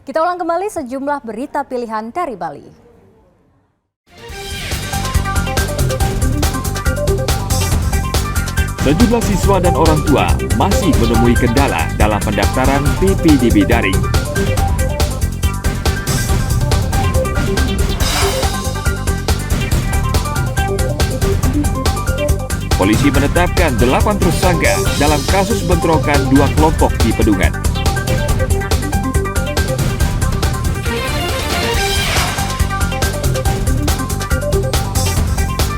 Kita ulang kembali sejumlah berita pilihan dari Bali. Sejumlah siswa dan orang tua masih menemui kendala dalam pendaftaran PPDB daring. Polisi menetapkan 8 tersangka dalam kasus bentrokan 2 kelompok di Pedungan.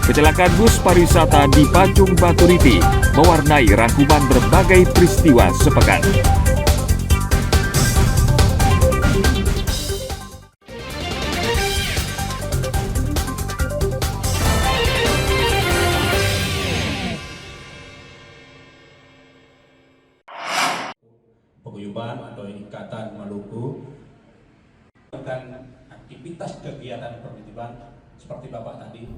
Kecelakaan bus pariwisata di Pacung Baturiti mewarnai rangkuman berbagai peristiwa sepekan. Paguyuban atau Ikatan Maluku dan aktivitas kegiatan permitiban seperti Bapak tadi.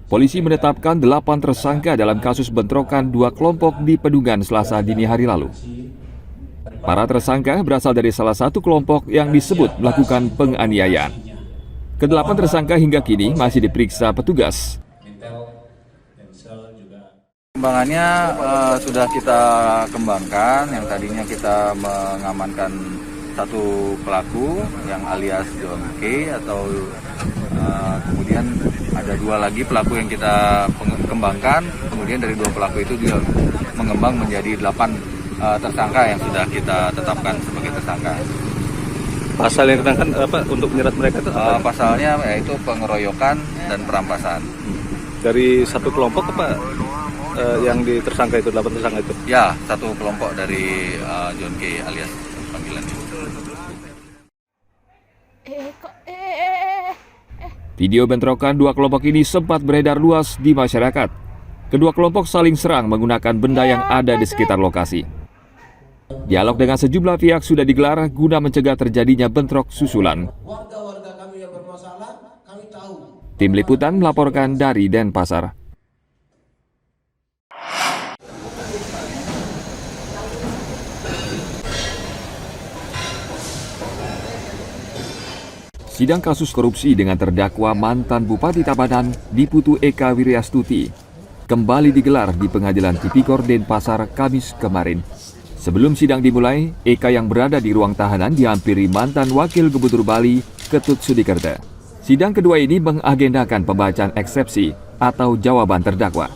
Polisi menetapkan 8 tersangka dalam kasus bentrokan 2 kelompok di Pedungan Selasa dini hari lalu. Para tersangka berasal dari salah satu kelompok yang disebut melakukan penganiayaan. Kedelapan tersangka hingga kini masih diperiksa petugas. Kembangannya sudah kita kembangkan, yang tadinya kita mengamankan satu pelaku yang alias John K atau kemudian ada 2 lagi pelaku yang kita kembangkan, kemudian dari 2 pelaku itu dia mengembang menjadi 8 tersangka yang sudah kita tetapkan sebagai tersangka. Pasal yang dikenakan apa untuk menyerat mereka itu? Pasalnya yaitu pengeroyokan dan perampasan. Dari satu kelompok apa yang ditersangka itu, 8 tersangka itu? Ya, satu kelompok dari John K alias panggilan itu. Video bentrokan 2 kelompok ini sempat beredar luas di masyarakat. Kedua kelompok saling serang menggunakan benda yang ada di sekitar lokasi. Dialog dengan sejumlah pihak sudah digelar guna mencegah terjadinya bentrok susulan. Warga-warga kami yang bermasalah, kami tahu. Tim Liputan melaporkan dari Denpasar. Sidang kasus korupsi dengan terdakwa mantan Bupati Tabanan Diputu Eka Wiryastuti kembali digelar di Pengadilan Tipikor Denpasar Kamis kemarin. Sebelum sidang dimulai, Eka yang berada di ruang tahanan dihampiri mantan Wakil Gubernur Bali Ketut Sudikerta. Sidang kedua ini mengagendakan pembacaan eksepsi atau jawaban terdakwa.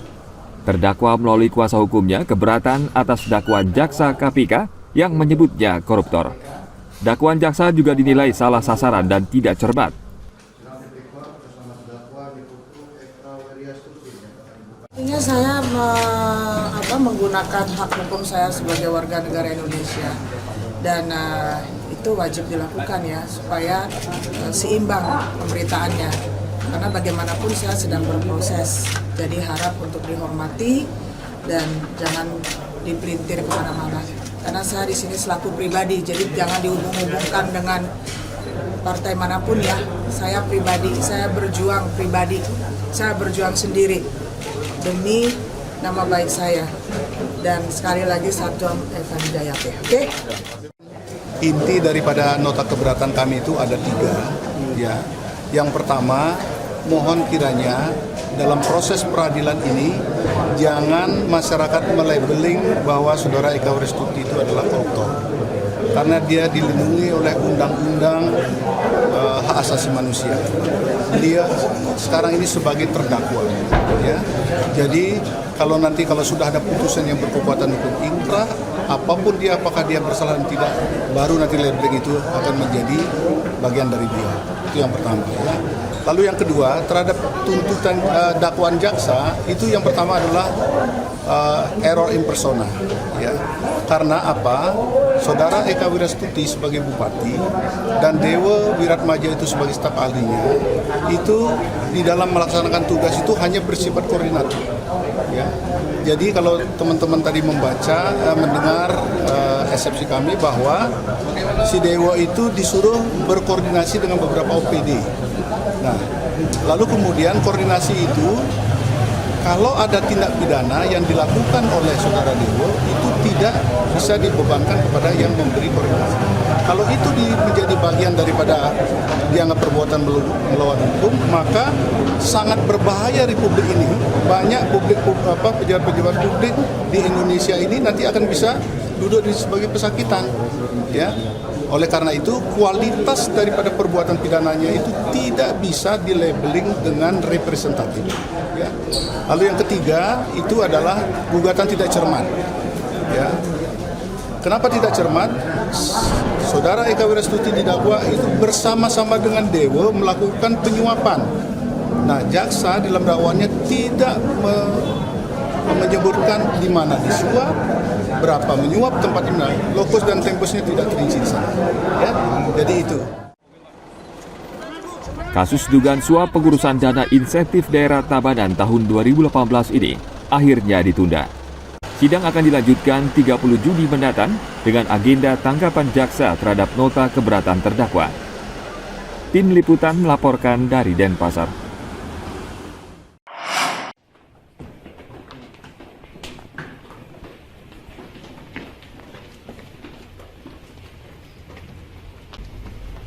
Terdakwa melalui kuasa hukumnya keberatan atas dakwaan jaksa KPK yang menyebutnya koruptor. Dakwaan jaksa juga dinilai salah sasaran dan tidak cermat. Intinya saya menggunakan hak hukum saya sebagai warga negara Indonesia dan itu wajib dilakukan ya supaya seimbang pemberitaannya karena bagaimanapun saya sedang berproses, jadi harap untuk dihormati dan jangan dipelintir kemana-mana. Karena saya di sini selaku pribadi, jadi jangan dihubung-hubungkan dengan partai manapun ya. Saya pribadi, saya berjuang pribadi, saya berjuang sendiri demi nama baik saya. Dan sekali lagi Satwam Eva Hidayati, oke? Inti daripada nota keberatan kami itu ada 3, ya. Yang pertama, mohon kiranya dalam proses peradilan ini jangan masyarakat melabeling bahwa saudara Eka Wiryastuti itu adalah koruptor karena dia dilindungi oleh undang-undang hak asasi manusia. Dia sekarang ini sebagai terdakwa, ya. Jadi kalau sudah ada putusan yang berkekuatan hukum inkrah, apapun dia, apakah dia bersalah dan tidak, baru nanti labeling itu akan menjadi bagian dari dia. Itu yang pertama, ya. Lalu yang kedua, terhadap tuntutan dakwaan jaksa, itu yang pertama adalah error in persona, ya. Karena apa? Saudara Eka Wiryastuti sebagai bupati dan Dewa Wiratmaja itu sebagai staf ahlinya, itu di dalam melaksanakan tugas itu hanya bersifat koordinator, ya. Jadi kalau teman-teman tadi mendengar eksepsi kami bahwa si Dewa itu disuruh berkoordinasi dengan beberapa OPD. Nah, lalu kemudian koordinasi itu kalau ada tindak pidana yang dilakukan oleh saudara Dewo itu tidak bisa dibebankan kepada yang memberi koordinasi. Kalau itu menjadi bagian daripada dianggap perbuatan melawan hukum, maka sangat berbahaya Republik ini. Banyak pejabat-pejabat publik di Indonesia ini nanti akan bisa duduk sebagai pesakitan, ya. Oleh karena itu, kualitas daripada perbuatan pidananya itu tidak bisa dilabeling dengan representatif. Ya. Lalu yang ketiga itu adalah gugatan tidak cermat. Ya. Kenapa tidak cermat? Saudara Eka Wiryastuti didakwa itu bersama-sama dengan Dewo melakukan penyuapan. Nah, jaksa dalam dakwaannya tidak menyebutkan di mana disuap, berapa menyuap, tempat di mana, lokus dan temposnya tidak terinci di sana. Ya, jadi itu. Kasus dugaan suap pengurusan dana insentif daerah Tabanan tahun 2018 ini akhirnya ditunda. Sidang akan dilanjutkan 30 Juni mendatang dengan agenda tanggapan jaksa terhadap nota keberatan terdakwa. Tim Liputan melaporkan dari Denpasar.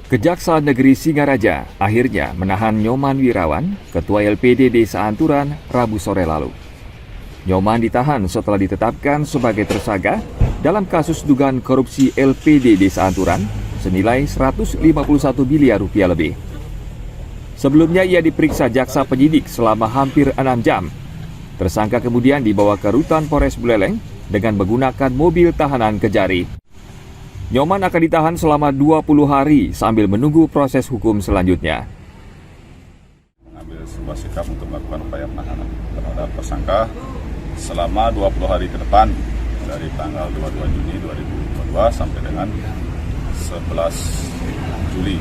Kejaksaan Negeri Singaraja akhirnya menahan Nyoman Wirawan, Ketua LPD Desa Anturan, Rabu sore lalu. Nyoman ditahan setelah ditetapkan sebagai tersangka dalam kasus dugaan korupsi LPD Desa Anturan senilai 151 miliar rupiah lebih. Sebelumnya ia diperiksa jaksa penyidik selama hampir 6 jam. Tersangka kemudian dibawa ke rutan Polres Buleleng dengan menggunakan mobil tahanan Kejari. Nyoman akan ditahan selama 20 hari sambil menunggu proses hukum selanjutnya. Mengambil sebuah sikap untuk melakukan upaya penahanan terhadap tersangka selama 20 hari ke depan dari tanggal 22 Juni 2022 sampai dengan 11 Juli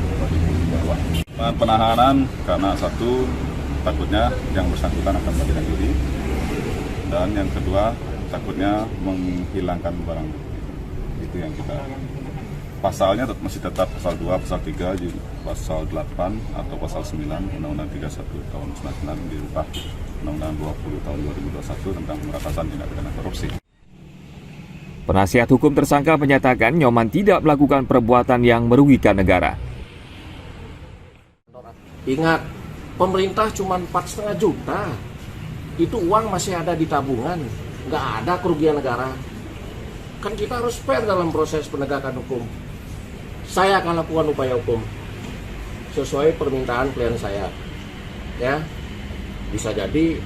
2022. Penahanan karena satu, takutnya yang bersangkutan akan melarikan diri, dan yang kedua takutnya menghilangkan barang bukti. Itu yang kita, pasalnya masih tetap pasal 2, pasal 3, pasal 8 atau pasal 9 Undang-Undang 31 tahun 99 dirubah Undang-Undang 20 tahun 2021 tentang pemberantasan tindak pidana korupsi. Penasihat hukum tersangka menyatakan Nyoman tidak melakukan perbuatan yang merugikan negara. Ingat, pemerintah cuma 4,5 juta. Itu uang masih ada di tabungan, nggak ada kerugian negara. Kan kita harus fair dalam proses penegakan hukum. Saya akan lakukan upaya hukum sesuai permintaan klien saya. Ya, bisa jadi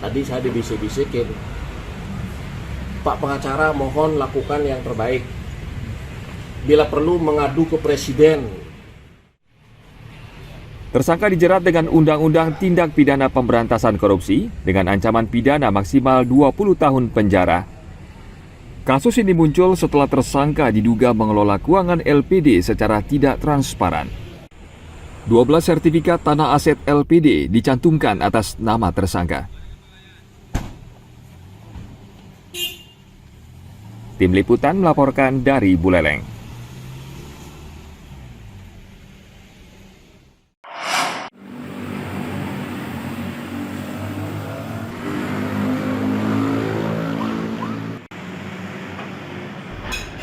tadi saya dibisik-bisikin, Pak pengacara mohon lakukan yang terbaik. Bila perlu mengadu ke presiden. Tersangka dijerat dengan Undang-Undang Tindak Pidana Pemberantasan Korupsi dengan ancaman pidana maksimal 20 tahun penjara. Kasus ini muncul setelah tersangka diduga mengelola keuangan LPD secara tidak transparan. 12 sertifikat tanah aset LPD dicantumkan atas nama tersangka. Tim Liputan melaporkan dari Buleleng.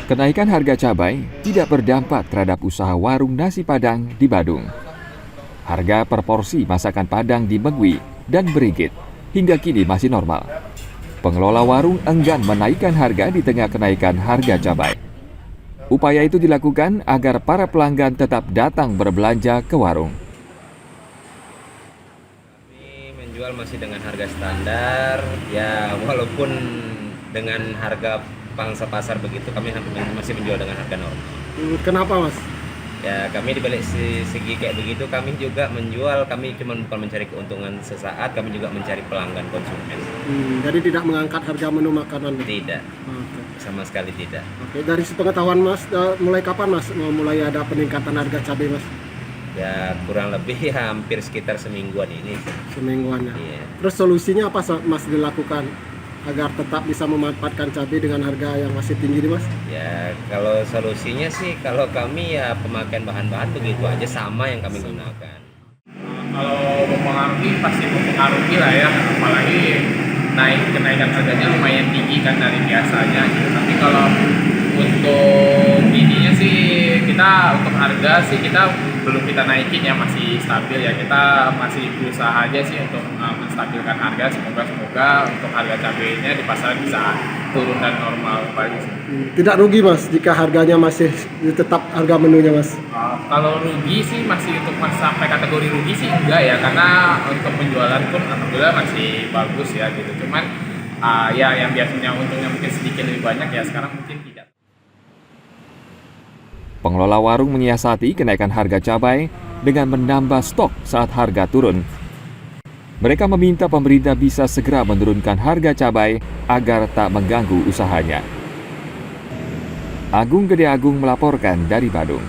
Kenaikan harga cabai tidak berdampak terhadap usaha warung nasi Padang di Badung. Harga per porsi masakan Padang di Megwi dan Brigit hingga kini masih normal. Pengelola warung enggan menaikkan harga di tengah kenaikan harga cabai. Upaya itu dilakukan agar para pelanggan tetap datang berbelanja ke warung. Kami menjual masih dengan harga standar, ya walaupun dengan harga pangsa pasar begitu, kami masih menjual dengan harga normal. Kenapa mas? Ya kami dibalik segi kayak begitu, kami juga menjual, kami cuma bukan mencari keuntungan sesaat, kami juga mencari pelanggan konsumen. Jadi tidak mengangkat harga menu makanan? Tidak, sama sekali tidak. Oke, dari sepengetahuan mas, mulai kapan mas mulai ada peningkatan harga cabai mas? Ya kurang lebih hampir sekitar semingguan ini. Semingguan ya? Iya. Terus solusinya apa mas dilakukan agar tetap bisa memanfaatkan cabai dengan harga yang masih tinggi nih mas? Ya kalau solusinya sih, kalau kami ya pemakaian bahan-bahan begitu aja sama yang kami gunakan. Kalau mempengaruhi pasti mempengaruhi lah ya, apalagi kenaikan harganya lumayan tinggi kan dari biasanya gitu. Tapi kalau untuk ininya sih kita untuk harga sih kita belum kita naikin ya, masih stabil ya, kita masih berusaha aja sih untuk menstabilkan harga. Semoga untuk harga cabainya di pasar bisa turun dan normal kembali sih. Tidak rugi Mas jika harganya masih tetap harga menunya Mas? Kalau rugi sih masih untuk sampai kategori rugi sih enggak ya, karena untuk penjualan pun alhamdulillah masih bagus ya gitu. Cuman ya yang biasanya untungnya mungkin sedikit lebih banyak ya sekarang mungkin tidak. Pengelola warung menyiasati kenaikan harga cabai dengan menambah stok saat harga turun. Mereka meminta pemerintah bisa segera menurunkan harga cabai agar tak mengganggu usahanya. Agung Gede Agung melaporkan dari Badung.